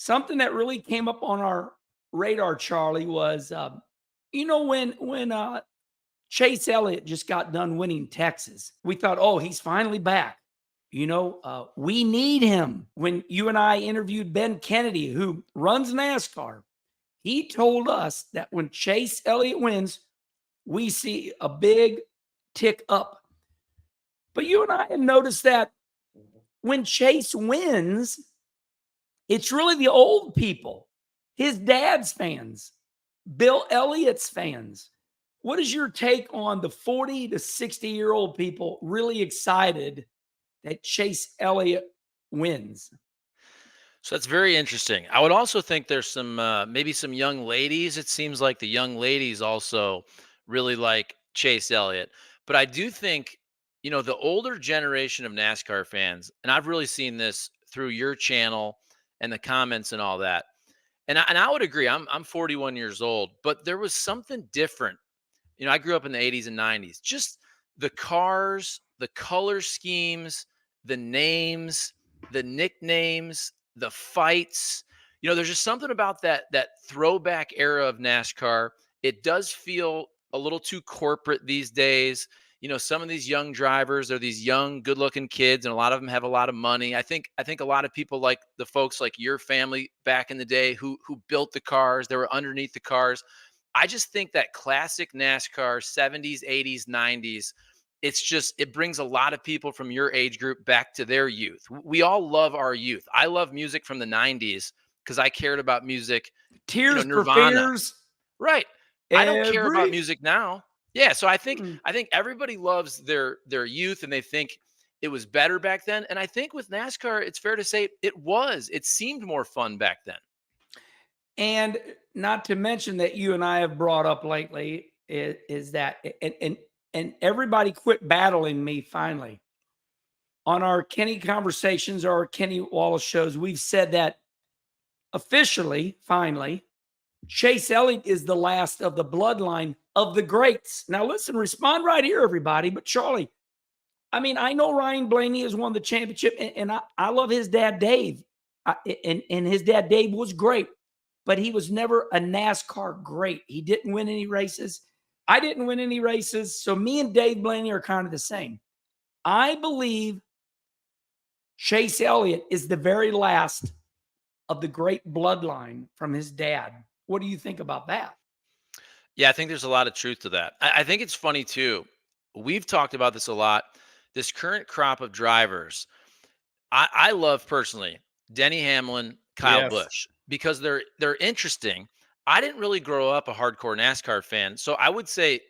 Something that really came up on our radar, Charlie, was when Chase Elliott just got done winning Texas. We thought, oh, he's finally back. We need him. When you and I interviewed Ben Kennedy, who runs NASCAR, he told us that when Chase Elliott wins, we see a big tick up. But you and I have noticed that when Chase wins, it's really the old people, his dad's fans, Bill Elliott's fans. What is your take on the 40 to 60-year-old people really excited that Chase Elliott wins? So that's very interesting. I would also think there's some maybe some young ladies. It seems like the young ladies also really like Chase Elliott. But I do think, the older generation of NASCAR fans, and I've really seen this through your channel and the comments and all that. And I would agree. I'm 41 years old, but there was something different. I grew up in the 80s and 90s. Just the cars, the color schemes, the names, the nicknames, the fights. There's just something about that throwback era of NASCAR. It does feel a little too corporate these days. Some of these young drivers are these young, good-looking kids, and a lot of them have a lot of money. I think a lot of people like the folks like your family back in the day who built the cars. They were underneath the cars. I just think that classic NASCAR 70s, 80s, 90s, it brings a lot of people from your age group back to their youth. We all love our youth. I love music from the 90s because I cared about music, Tears for Nirvana. Fears. Right. I don't care about Every music now. Yeah, so I think mm. I think everybody loves their youth and they think it was better back then. And I think with NASCAR, it's fair to say it was. It seemed more fun back then. And not to mention that you and I have brought up lately is that and everybody quit battling me finally. On our Kenny conversations or our Kenny Wallace shows, we've said that officially, finally, Chase Elliott is the last of the bloodline of the greats. Now, listen, respond right here, everybody. But Charlie, I know Ryan Blaney has won the championship, and I love his dad, Dave. And his dad, Dave, was great, but he was never a NASCAR great. He didn't win any races. I didn't win any races. So me and Dave Blaney are kind of the same. I believe Chase Elliott is the very last of the great bloodline from his dad. What do you think about that? Yeah, I think there's a lot of truth to that. I think it's funny too. We've talked about this a lot. This current crop of drivers, I love personally Denny Hamlin, Kyle Yes. Busch because they're interesting. I didn't really grow up a hardcore NASCAR fan, so I would say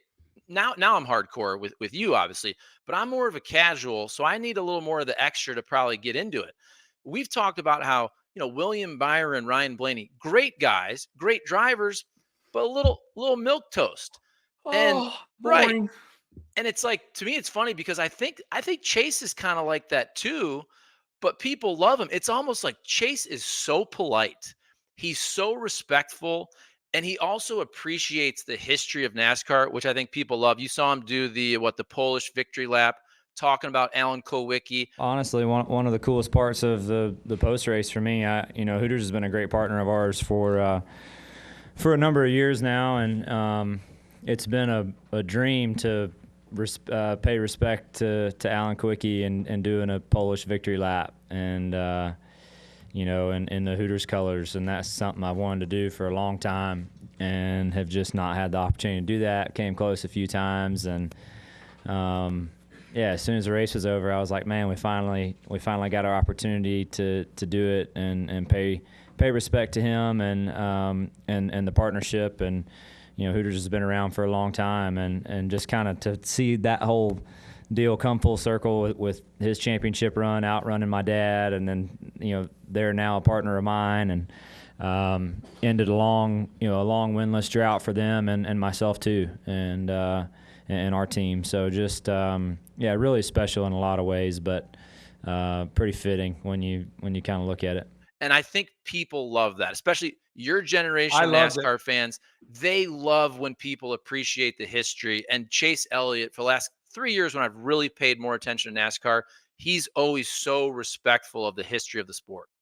now I'm hardcore with you obviously, but I'm more of a casual, so I need a little more of the extra to probably get into it. We've talked about how William Byron, Ryan Blaney, great guys, great drivers, but a little milk toast. And Oh, right, boring. and it's like to me, it's funny because I think Chase is kind of like that too, but people love him. It's almost like Chase is so polite. He's so respectful. And he also appreciates the history of NASCAR, which I think people love. You saw him do the Polish victory lap, talking about Alan Kulwicki. Honestly, one of the coolest parts of the post race for me, Hooters has been a great partner of ours for a number of years now, and it's been a dream to pay respect to Alan Kulwicki and doing a Polish victory lap, and in the Hooters colors, and that's something I've wanted to do for a long time and have just not had the opportunity to do that. Came close a few times, and as soon as the race was over, I was like, man, we finally got our opportunity to do it and pay respect to him and the partnership. And Hooters has been around for a long time, and just kind of to see that whole deal come full circle with his championship run, outrunning my dad, and then they're now a partner of mine, and ended a long winless drought for them and myself too, and our team. So just really special in a lot of ways, but pretty fitting when you kind of look at it. And I think people love that, especially your generation I of loved it. NASCAR fans. They love when people appreciate the history. And Chase Elliott, for the last 3 years, when I've really paid more attention to NASCAR, he's always so respectful of the history of the sport.